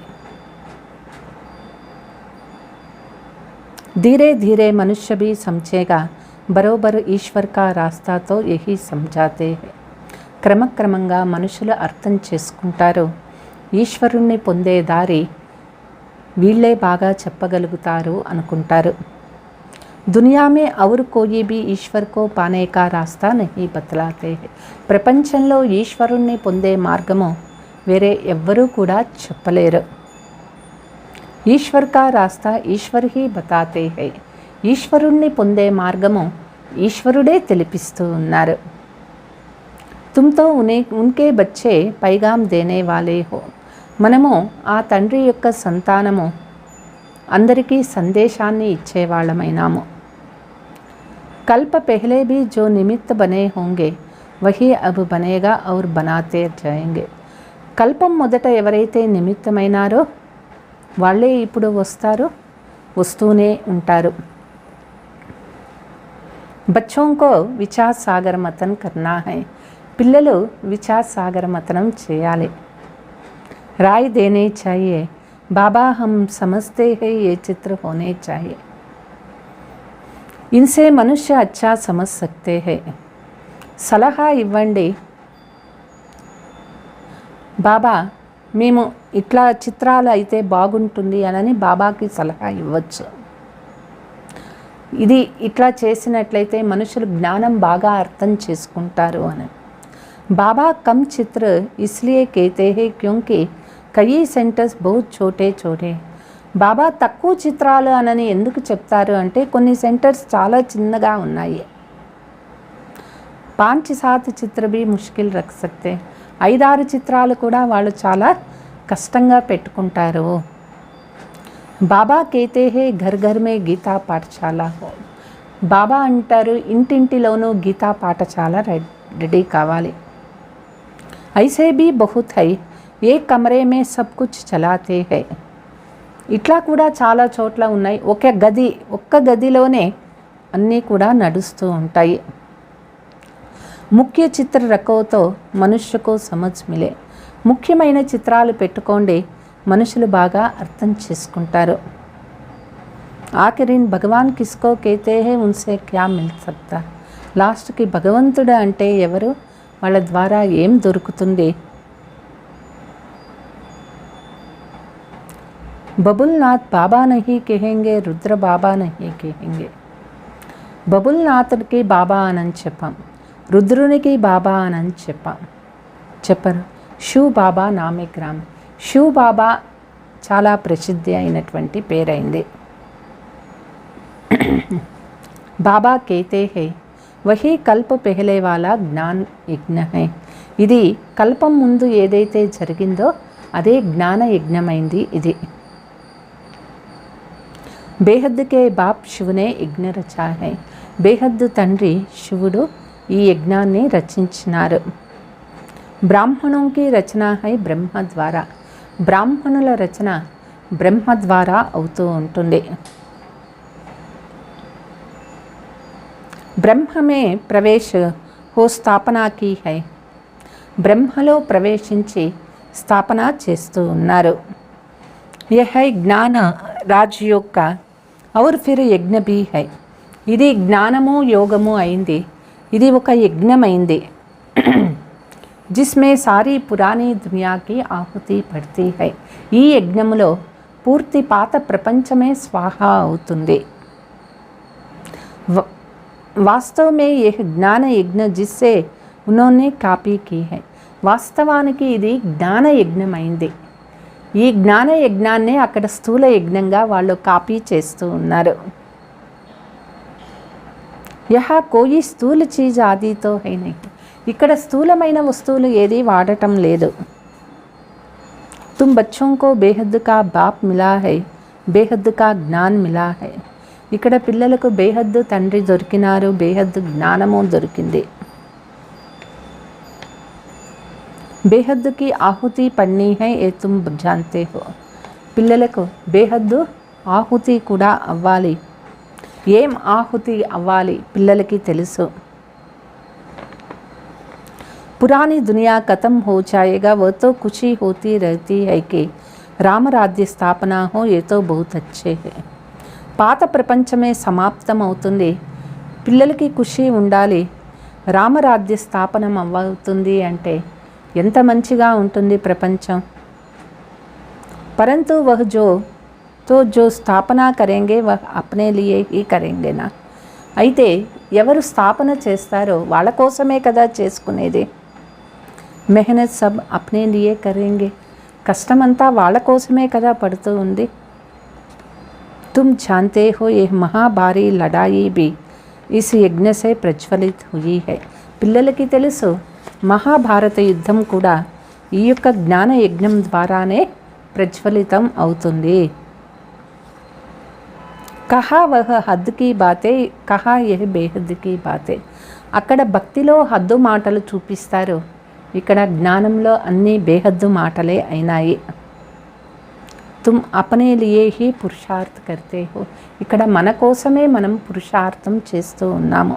धीरे धीरे मनुष्य भी समझेगा, बरोबर ఈశ్వర్ కా రాస్తాతో యహీ సమझाते हैं. క్రమక్రమంగా మనుషులు అర్థం చేసుకుంటారు, ఈశ్వరుణ్ణి పొందే దారి వీళ్ళే బాగా చెప్పగలుగుతారు అనుకుంటారు. దునియా మే ఔర్ కోయి భీ ఈశ్వర్ కో పానే కా రాస్తా నహీ బతలాతే హై, ప్రపంచంలో ఈశ్వరుణ్ణి పొందే మార్గము వేరే ఎవ్వరూ కూడా చెప్పలేరు. ఈశ్వర్ కా రాస్తా ఈశ్వర్ హీ బతాతే హై, ఈశ్వరుణ్ణి పొందే మార్గము ఈశ్వరుడే తెలిపిస్తూ ఉన్నారు. తుమ్తో ఉన్కే బచ్చే పైగాం దేనే వాలే హో, మనము ఆ తండ్రి యొక్క సంతానము, అందరికీ సందేశాన్ని ఇచ్చేవాళ్ళమైనాము. కల్ప పెహ్లే భీ జో నిమిత్త బనే హోంగే వహీ అబ్ బనేగా ఔర్ బనాతే జాయేంగే. కల్పం మొదట ఎవరైతే నిమిత్తమైనారో వాళ్ళే ఇప్పుడు వస్తారు, వస్తూనే ఉంటారు. బచ్చోం కో విచార్ సాగర్ మతన్ కర్నా హై, పిల్లలు విచార్ సాగర్ మతనం చేయాలి. राय देने चाहिए, बाबा हम समझते हैं ये चित्र होने चाहिए, इनसे मनुष्य अच्छा समझ सकते हैं. సలహా ఇవ్వండి, బాబా మేము ఇట్లా చిత్రాలు అయితే బాగుంటుంది అని బాబాకి సలహా ఇవ్వచ్చు. ఇది ఇట్లా చేసినట్లయితే మనుషులు జ్ఞానం బాగా అర్థం చేసుకుంటారు అని. బాబా కమ్ చిత్ర ఇస్లియే कहते हैं क्योंकि కయి సెంటర్స్ బహుత్ చోటే చోటే. బాబా తక్కువ చిత్రాలు అనని ఎందుకు చెప్తారు అంటే కొన్ని సెంటర్స్ చాలా చిన్నగా ఉన్నాయి. 5-7 చిత్ర भी ముష్కిల్ రఖ్ సక్తే, 5-6 చిత్రాలు కూడా వాళ్ళు చాలా కష్టంగా పెట్టుకుంటారు. బాబా कहते हैं घर घर में గీతా పాఠశాల హో, బాబా అంటారు ఇంటింటిలోనూ గీతా పాఠశాల రెడీ కావాలి. ఐసే भी बहुत है, ఏ కమరే మే సబ్ కుచ్ చలాతే హై, ఇట్లా కూడా చాలా చోట్ల ఉన్నాయి. ఒక్క గదిలోనే అన్నీ కూడా నడుస్తూ ఉంటాయి. ముఖ్య చిత్ర రఖోతో మనుష్యకు సమజ్ మిలే, ముఖ్యమైన చిత్రాలు పెట్టుకోండి, మనుషులు బాగా అర్థం చేసుకుంటారు. आखिर इन भगवान किसको कहते हैं, उनसे क्या मिल सकता। లాస్ట్కి భగవంతుడు అంటే ఎవరు, వాళ్ళ ద్వారా ఏం దొరుకుతుంది? బబుల్నాథ్ బాబా నహీ కహెంగే, రుద్ర బాబా నహీ కహెంగే. బబుల్నాథ్కి బాబా అని చెప్పాం, రుద్రునికి బాబా అని చెప్పరు. శివ్ బాబా నామే గ్రామ్. శివ్ బాబా చాలా ప్రసిద్ధి అయినటువంటి పేరైంది. బాబా कहते हैं वही కల్ప పెహలే వాలా జ్ఞాన్ యజ్ఞ హై. ఇది కల్పం ముందు ఏదైతే జరిగిందో అదే జ్ఞాన యజ్ఞమైంది. ఇది బేహద్కే బాప్ శివునే యజ్ఞ రచా హై. బేహద్దు తండ్రి శివుడు ఈ యజ్ఞాన్ని రచించినారు. బ్రాహ్మణుకి రచన హై బ్రహ్మ ద్వారా. బ్రాహ్మణుల రచన బ్రహ్మ ద్వారా అవుతూ ఉంటుంది. బ్రహ్మ మే ప్రవేశ హో స్థాపన కీ హై. బ్రహ్మలో ప్రవేశించి స్థాపన చేస్తూ ఉన్నారు. యహ్ హై జ్ఞాన రాజయోగ్ కా ఔర్ ఫిర్ యజ్ఞ భీ హై. ఇది జ్ఞానము యోగము అయింది, ఇది ఒక యజ్ఞమైంది. జిస్మే సారీ పురాణీ దునియాకి ఆహుతి పడుతీ హై. ఈ యజ్ఞములో పూర్తి పాత ప్రపంచమే స్వాహ అవుతుంది. వాస్తవ మే యహ్ జ్ఞాన యజ్ఞ జిస్సే ఉన్హోనే కాపీ కీ హై. వాస్తవానికి ఇది జ్ఞాన యజ్ఞమైంది. ఈ జ్ఞాన యజ్ఞాన్నే అక్కడ స్థూల యజ్ఞంగా వాళ్ళు కాపీ చేస్తూ ఉన్నారు. యహా కోయి స్థూల చీజ్ ఆదితో హై నహీ. ఇక్కడ స్థూలమైన వస్తువులు ఏది వాడటం లేదు. తుమ్ బచ్చోं को బేహద్ కా బాప్ మిలా హై, బేహద్ కా జ్ఞాన్ మిలా హై. ఇక్కడ పిల్లలకు బేహద్దు తండ్రి దొరికినారు, బేహద్దు జ్ఞానము దొరికింది. బేహద్దుకి ఆహుతి పడ్నీ హై ఏ తుమ్ జాన్తే హో. పిల్లలకు బేహద్దు ఆహుతి కూడా అవ్వాలి. ఏం ఆహుతి అవ్వాలి పిల్లలకి తెలుసు. पुरानी दुनिया खत्म हो जाएगा, वो तो कुछ ही होती रहती है कि రామరాజ్య స్థాపన హో ఏ తో బహుత్ అచ్చే హై. పాత ప్రపంచమే సమాప్తం అవుతుంది, పిల్లలకి ఖుషి ఉండాలి. రామరాజ్య స్థాపనం అవ్వుతుంది అంటే ఎంత మంచిగా ఉంటుంది ప్రపంచం. పరంతు వహ్ జో స్థాపన కరేంగే వహ్ అప్నే లియే హీ కరేంగే నా. అయితే ఎవరు స్థాపన చేస్తారో వాళ్ళ కోసమే కదా చేసుకునేది. మెహనత్ సబ్ అప్నే లియే కరేంగే. కష్టమంతా వాళ్ళ కోసమే కదా పడుతూ ఉంది. तुम जानते हो ये महाभारी लड़ाई भी इस यज्ञ से प्रज्वलित हुई है. పిల్లలకి తెలుసు మహాభారత యుద్ధం కూడా ఈ యొక్క జ్ఞాన యజ్ఞం ద్వారానే ప్రజ్వలితం అవుతుంది. కహా వహ హద్ కీ బాతే, కహా యహ్ బేహద్ కీ బాతే. అక్కడ భక్తిలో హద్దు మాటలు చూపిస్తారు, ఇక్కడ జ్ఞానంలో అన్నీ బేహద్దు మాటలే అయినాయి. తుమ్ అపనే లియే హీ పురుషార్థ్ కర్తే హో. ఇక్కడ మన కోసమే మనం పురుషార్థం చేస్తూ ఉన్నాము.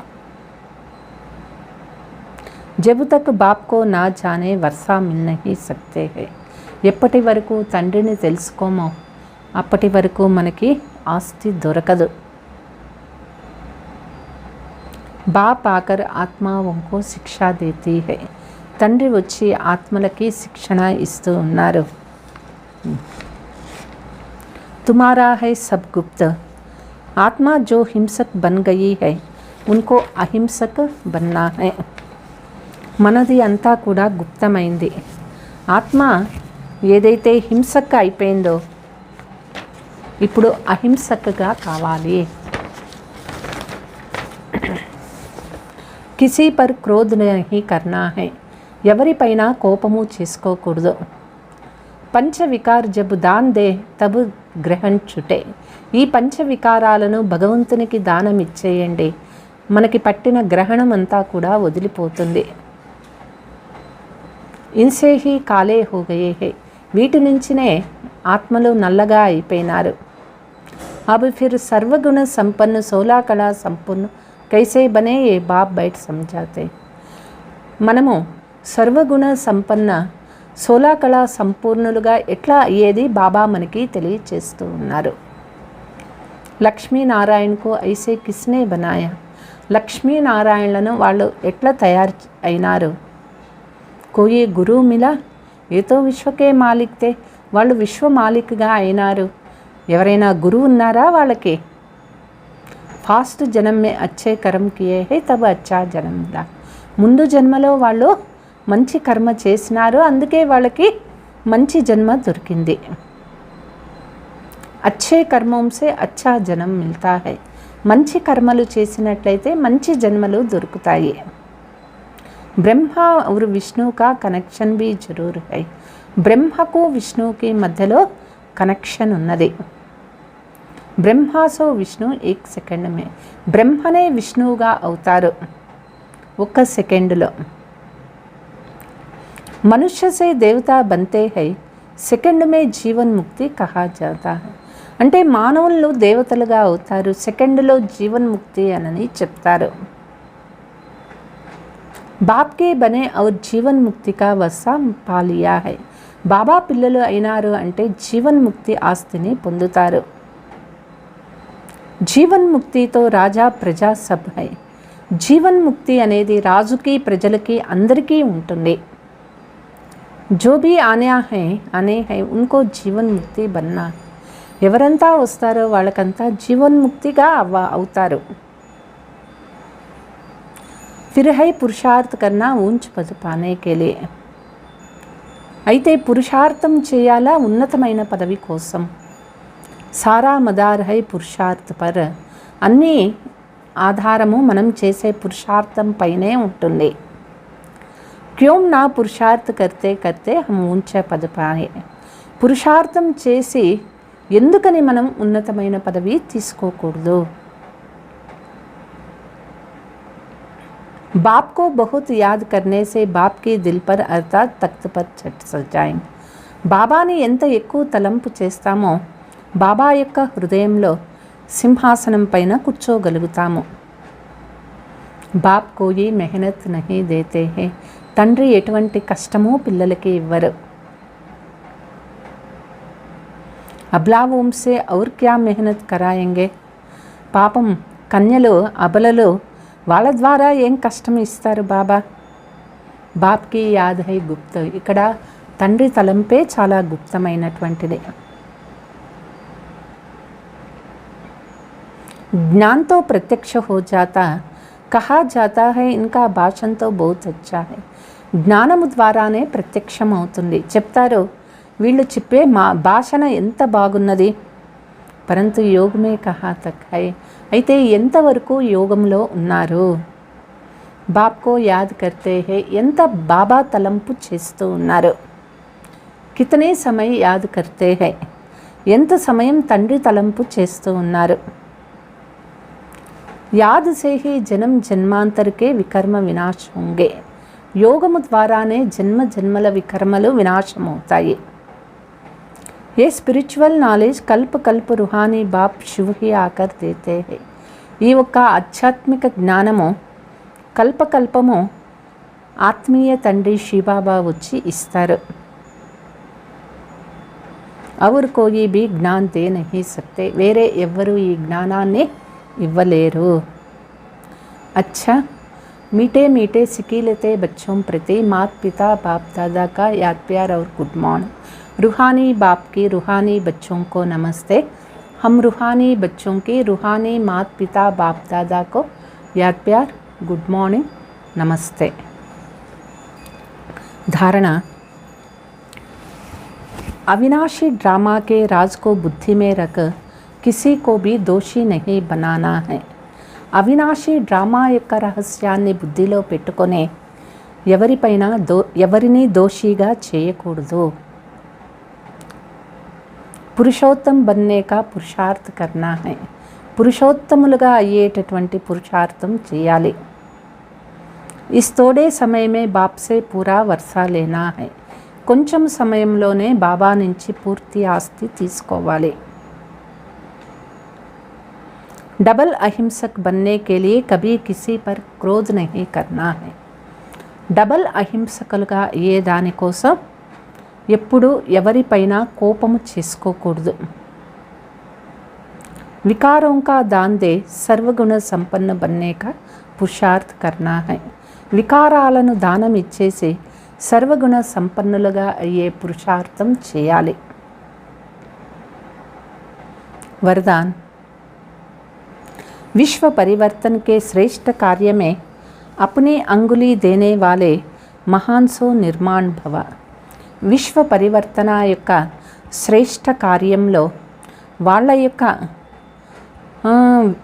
జబ్ తక్ బాప్ కో నా జానే వర్షా మిల్ నహీ సక్తే హై. ఎప్పటి వరకు తండ్రిని తెలుసుకోమో అప్పటి వరకు మనకి ఆస్తి దొరకదు. బాప్ ఆకర్ ఆత్మావోంకో శిక్షా దేతీ హై. తండ్రి వచ్చి ఆత్మలకి శిక్షణ ఇస్తూ ఉన్నారు. తుమారా హై సబ్ గుప్త. ఆత్మ జో హింసక్ బన్ గయి హై ఉన్కో అహింసక్ బన్నా హై. మనది అంతా కూడా గుప్తమైంది. ఆత్మ ఏదైతే హింసక్ అయిపోయిందో ఇప్పుడు అహింసకగా కావాలి. కిసీ పర్ క్రోధ్ నహీ కర్నా హై. ఎవరిపైన కోపము చేసుకోకూడదు. పంచవికార్ జబ్ దాన్ దే తబ్ గ్రహణ్ చుటే. ఈ పంచవికారాలను భగవంతునికి దానం ఇచ్చేయండి, మనకి పట్టిన గ్రహణం అంతా కూడా వదిలిపోతుంది. ఇన్సే హీ కాలే హో గయే హై. వీటి నుంచినే ఆత్మలు నల్లగా అయిపోయినారు. అబ్ ఫిర్ సర్వగుణ సంపన్న 16 కళా సంపూర్ణ కైసే బనే ఏ బాప్ బయట సమझाते. మనము సర్వగుణ సంపన్న 16 కళా సంపూర్ణులుగా ఎట్లా అయ్యేది బాబా మనకి తెలియచేస్తూ ఉన్నారు. లక్ష్మీ నారాయణకు ఐసే కిస్నే బనాయా, లక్ష్మీ నారాయణలను వాళ్ళు ఎట్లా తయారు అయినారు. కోయి గురువు మిలా, ఏతో విశ్వకే మాలిక్తే, వాళ్ళు విశ్వ మాలిక్గా అయినారు. ఎవరైనా గురువు ఉన్నారా వాళ్ళకి? ఫాస్ట్ జన్మ మే అచ్చే కర్మ కియే హే తబ అచ్చా జన్మ మిలా, ముందు జన్మలో వాళ్ళు మంచి కర్మ చేసినారు, అందుకే వాళ్ళకి మంచి జన్మ దొరికింది. అచ్చే కర్మంసే అచ్చా జన్మ మిల్తా హై, మంచి కర్మలు చేసినట్లయితే మంచి జన్మలు దొరుకుతాయి. బ్రహ్మ और విష్ణు का కనెక్షన్ भी जरूर है, బ్రహ్మకు విష్ణువుకి మధ్యలో కనెక్షన్ ఉన్నది. బ్రహ్మ సో విష్ణు ఏక్ సెకండ్ మే, బ్రహ్మనే విష్ణువుగా అవుతారు ఒక్క సెకండ్లో. మనుష్య సే దేవత బంతే హై, సెకండ్ మే జీవన్ ముక్తి కహా జాతా హై, అంటే మానవులు దేవతలుగా అవుతారు, సెకండ్లో జీవన్ ముక్తి అని చెప్తారు. బాప్ కే బనే ఔర్ జీవన్ ముక్తి కా వసా పా లియా హై, బాబా పిల్లలు అయినారు అంటే జీవన్ ముక్తి ఆస్తిని పొందుతారు. జీవన్ ముక్తితో రాజా ప్రజా సబ్ హై, జీవన్ ముక్తి అనేది రాజుకి ప్రజలకి అందరికీ ఉంటుంది. జో భీ ఆనే హై ఉన్కో జీవన్ ముక్తి బన్నా, ఎవరంతా వస్తారో వాళ్ళకంతా జీవన్ముక్తిగా అవుతారు. ఫిర్ హై పురుషార్థ్ కన్నా ఊంచ్ పద పానే కే లియే, అయితే పురుషార్థం చేయాలా ఉన్నతమైన పదవి కోసం. సారా మదార్ హై పురుషార్థ్ పర్, అన్నీ ఆధారము మనం చేసే పురుషార్థం పైనే ఉంటుంది. క్యోం నా పురుషార్థ్ కర్తే కర్తే హమ్ ఊంచే పద పాయే, పురుషార్థం చేసి ఎందుకని మనం ఉన్నతమైన పదవి తీసుకోకూడదు. బాప్ కో బహుత్ యాద్ కర్నే సే బాప్ కి దిల్ పర్ అర్థాత్ తఖ్త్ పర్ చట్ సజాయేంగే, బాబాని ఎంత ఎక్కువ తలంపు చేస్తామో బాబా యొక్క హృదయంలో సింహాసనం పైన కూర్చోగలుగుతాము. బాప్ కోయి మెహనత్ నహీ దేతే హే, తండ్రి ఎటువంటి కష్టమూ పిల్లలకి ఇవ్వరు. అబ్లావోం సే ఔర్ క్యా మెహనత్ కరాయంగే, పాపం కన్యలు అబలలు వాళ్ళ ద్వారా ఏం కష్టం ఇస్తారు బాబా. బాప్కి యాద్ హై గుప్త, ఇక్కడ తండ్రి తలంపే చాలా గుప్తమైనటువంటిది. జ్ఞాన్తో ప్రత్యక్ష హో జాతా కహా జాతా హై, ఇంకా భాషంతో బహుత్ అచ్చా హై, జ్ఞానము ద్వారానే ప్రత్యక్షం అవుతుంది. చెప్తారు వీళ్ళు చెప్పే భాషణ ఎంత బాగున్నది. పరంతు యోగమే కహా తక్ హై, అయితే ఎంతవరకు యోగంలో ఉన్నారు. బాప్కో యాద్ కర్తే హే, ఎంత బాబా తలంపు చేస్తూ ఉన్నారు. కితనే సమయ యాద్ కర్తే హై, ఎంత సమయం తండ్రి తలంపు చేస్తూ ఉన్నారు. యాద్ సే హీ జన్మ జన్మాంతరకే వికర్మ వినాశ హోంగే, యోగము ద్వారానే జన్మ జన్మల వికర్మలు వినాశమవుతాయి. ये స్పిరిచువల్ నాలెడ్జ్ కల్ప కల్ప రుహానీ బాప్ శివ హీ ఆకర్ దేతే హై, ఈ ఒక్క ఆధ్యాత్మిక జ్ఞానము కల్పకల్పము ఆత్మీయ తండ్రి శివబాబా వచ్చి ఇస్తారు. ఔర్ కోయి భీ జ్ఞాన్ దే నహీ సక్తే, వేరే ఎవ్వరూ ఈ జ్ఞానాన్ని ఇవ్వలేరు. అచ్చా मीठे मीठे सिकीलते बच्चों प्रति माता पिता बाप दादा का याद प्यार और गुड मॉर्निंग. रूहानी बाप की रूहानी बच्चों को नमस्ते. हम रूहानी बच्चों की रूहानी माता पिता बाप दादा को याद प्यार गुड मॉर्निंग नमस्ते. धारणा, अविनाशी ड्रामा के राज को बुद्धि में रख किसी को भी दोषी नहीं बनाना है. అవినాశి డ్రామా యొక్క రహస్యాన్ని బుద్ధిలో పెట్టుకొని ఎవరిపైన ఎవరిని దోషిగా చేయకూడదు. పురుషోత్తమ్ బన్నే కా పురుషార్థ్ కర్నా హై, పురుషోత్తములుగా అయ్యేటటువంటి పురుషార్థం చేయాలి. ఇస్ తోడే సమయమే బాప్ సే పూరా వర్షా లేనా హై, కొంచెం సమయంలోనే బాబా నుంచి పూర్తి ఆస్తి తీసుకోవాలి. डबल अहिंसक बनने के लिए कभी किसी पर क्रोध नहीं करना है. డబల్ అహింసకులుగా అయ్యే దానికోసం ఎప్పుడు ఎవరిపైన కోపము చేసుకోకూడదు. विकारों का दान दे सर्वगुण संपन्न बनने का పురుషార్థ్ करना है. వికారాలను దానం ఇచ్చేసి సర్వగుణ సంపన్నులుగా అయ్యే పురుషార్థం చేయాలి. वरदान. विश्व परिवर्तन के श्रेष्ठ कार्य में अपनी अंगुली देने वाले महान सो निर्माण भव. విశ్వ పరివర్తన యొక్క శ్రేష్ఠ కార్యంలో వాళ్ళ యొక్క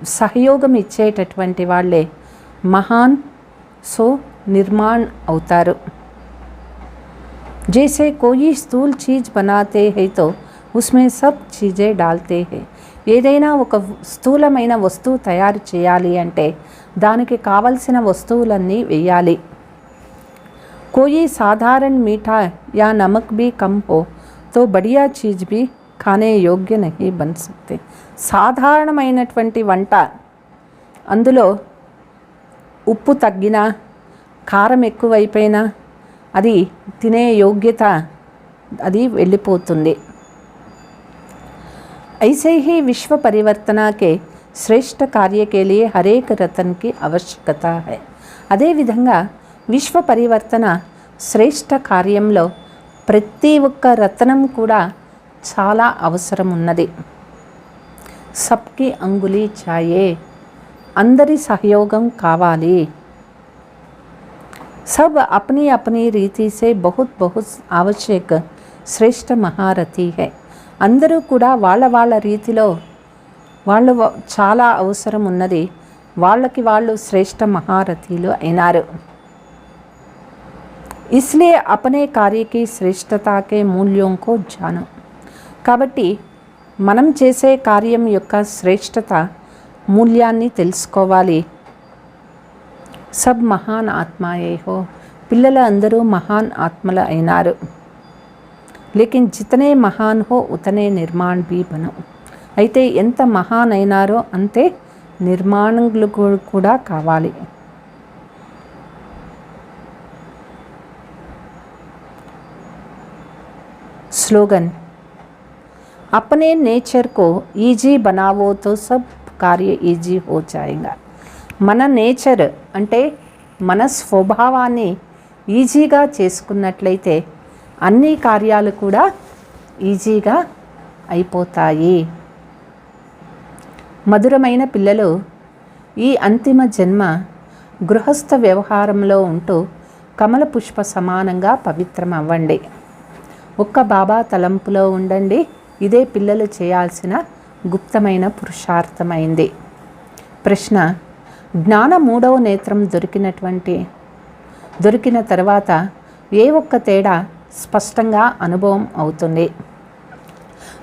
సహయోగం ఇచ్చేటటువంటి వాళ్ళే మహాన్ సో నిర్మాణ్ అవుతారు. जैसे कोई स्थूल चीज़ बनाते हैं तो उसमें सब चीज़ें डालते हैं. ఏదైనా ఒక స్థూలమైన వస్తువు తయారు చేయాలి అంటే దానికి కావలసిన వస్తువులన్నీ వేయాలి. कोई साधारण मीठा या नमक भी कम हो तो बढ़िया चीज़ भी खाने योग्य नहीं बन सकते. సాధారణమైనటువంటి వంట అందులో ఉప్పు తగ్గినా కారం ఎక్కువైపోయినా అది తినే యోగ్యత అది వెళ్ళిపోతుంది. ऐसे ही विश्व परिवर्तना के श्रेष्ठ कार्य के लिए हर एक रत्न की आवश्यकता है. అదే విధంగా విశ్వ పరివర్తన శ్రేష్ఠ కార్యంలో ప్రతి ఒక్క రత్నం కూడా చాలా అవసరం ఉన్నది. సబ్కి అంగుళీ చాయే, అందరి సహయోగం కావాలి. सब अपनी अपनी रीति से बहुत बहुत आवश्यक श्रेष्ठ महारथी है. అందరూ కూడా వాళ్ళ వాళ్ళ రీతిలో వాళ్ళు చాలా అవసరం ఉన్నది. వాళ్ళకి వాళ్ళు శ్రేష్ఠ మహారథీలు అయినారు. इसलिए अपने कार्य की श्रेष्ठता के मूल्यों को जानो. కాబట్టి మనం చేసే కార్యం యొక్క శ్రేష్ఠత మూల్యాన్ని తెలుసుకోవాలి. सब महान आत्माएं हो, పిల్లలు అందరూ మహాన్ ఆత్మలు అయినారు. లేకిన్ జితనే మహాన్ హో ఉతనే నిర్మాణ్ భీ బనో. అయితే ఎంత మహాన్ అయినారో అంతే నిర్మాణులు కూడా కావాలి. स्लोगन. अपने नेचर को ఈజీ बनावो तो सब कार्य ఈజీ हो जाएगा. మన నేచర్ అంటే మన స్వభావాన్ని ఈజీగా చేసుకున్నట్లయితే అన్ని కార్యాలు కూడా ఈజీగా అయిపోతాయి. మధురమైన పిల్లలు, ఈ అంతిమ జన్మ గృహస్థ వ్యవహారంలో ఉంటూ కమల పుష్ప సమానంగా పవిత్రం అవ్వండి. ఒక్క బాబా తలంపులో ఉండండి. ఇదే పిల్లలు చేయాల్సిన గుప్తమైన పురుషార్థమైంది. ప్రశ్న. జ్ఞాన మూడవ నేత్రం దొరికిన తర్వాత ఏ ఒక్క తేడా స్పష్టంగా అనుభవం అవుతుంది.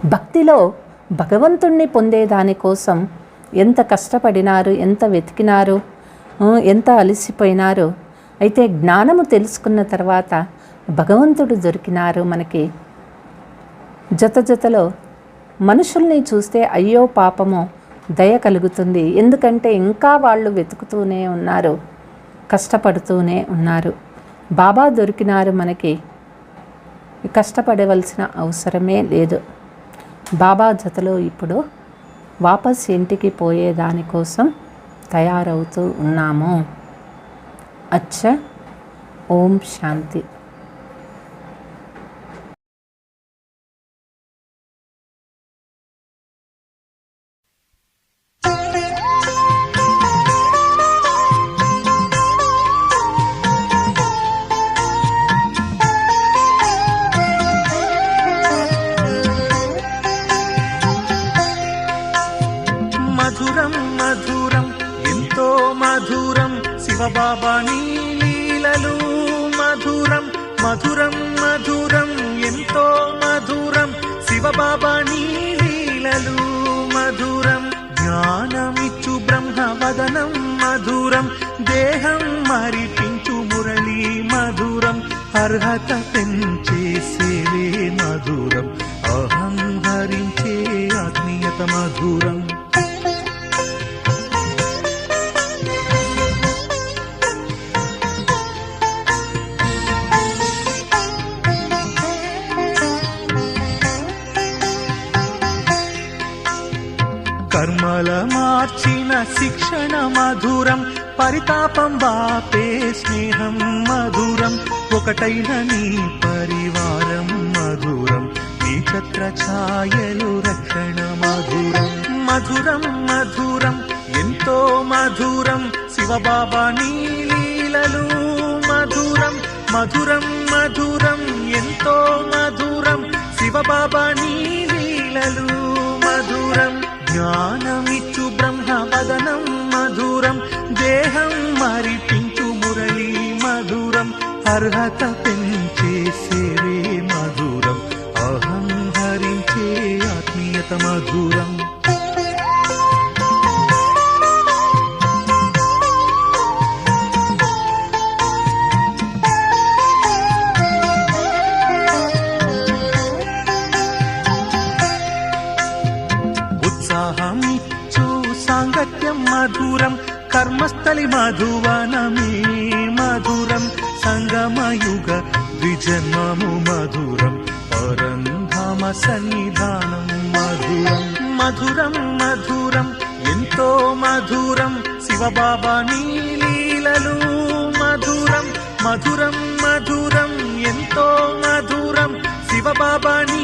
భక్తిలో భగవంతుణ్ణి పొందేదానికోసం ఎంత కష్టపడినారు, ఎంత వెతికినారు, ఎంత అలసిపోయినారు. అయితే జ్ఞానము తెలుసుకున్న తర్వాత భగవంతుడు దొరికినారు మనకి. జతలో మనుషుల్ని చూస్తే అయ్యో పాపమో దయ కలుగుతుంది. ఎందుకంటే ఇంకా వాళ్ళు వెతుకుతూనే ఉన్నారు, కష్టపడుతూనే ఉన్నారు. బాబా దొరికినారు మనకి, కష్టపడవలసిన అవసరమే లేదు. బాబా జతలో ఇప్పుడు వాపస్ ఇంటికి పోయేదానికోసం తయారవుతూ ఉన్నాము. అచ్చా. ఓం శాంతి. మధురం మధురం ఎంతో మధురం శివబాబా నీ లీలలు. మధురం మధురం మధురం ఎంతో మధురం శివబాబా నీ లీలలు. మధురం జ్ఞానమిచ్చు బ్రహ్మవదనం. మధురం దేహం మరిపించు మురళీ. మధురం అర్హత పెంచే సేవే. మధురం అహం హరించే ఆత్మీయత. మధురం కర్మ శిక్షణ మధురం, పరితాపం బాపే స్నేహం మధురం, ఒకటైన నీ పరివారం మధురం, నీ ఛత్ర ఛాయలు రక్షణ మధురం. మధురం మధురం ఎంతో మధురం, శివబాబా నీ లీలలు మధురం. మధురం మధురం ఎంతో మధురం, శివబాబా నీ లీలలు మధురం. జ్ఞానమిచ్చు బ్రహ్మవదనం మధురం, దేహం మరిపించు మురళి మధురం, అర్హత పెంచే సేవే మధురం, అహం హరించే ఆత్మీయత మధురం. ఉత్సాహమిచ్చు సాంగత్యం మధురం, కర్మస్థలి మధువనమే మధురం, సంగమయుగ ద్విజన్మము మధురం, పరంధామ సన్నిధానం మధురం. మధురం మధురం ఎంతో మధురం, శివబాబా నీ లీలలు మధురం. మధురం మధురం ఎంతో మధురం, శివబాబా నీ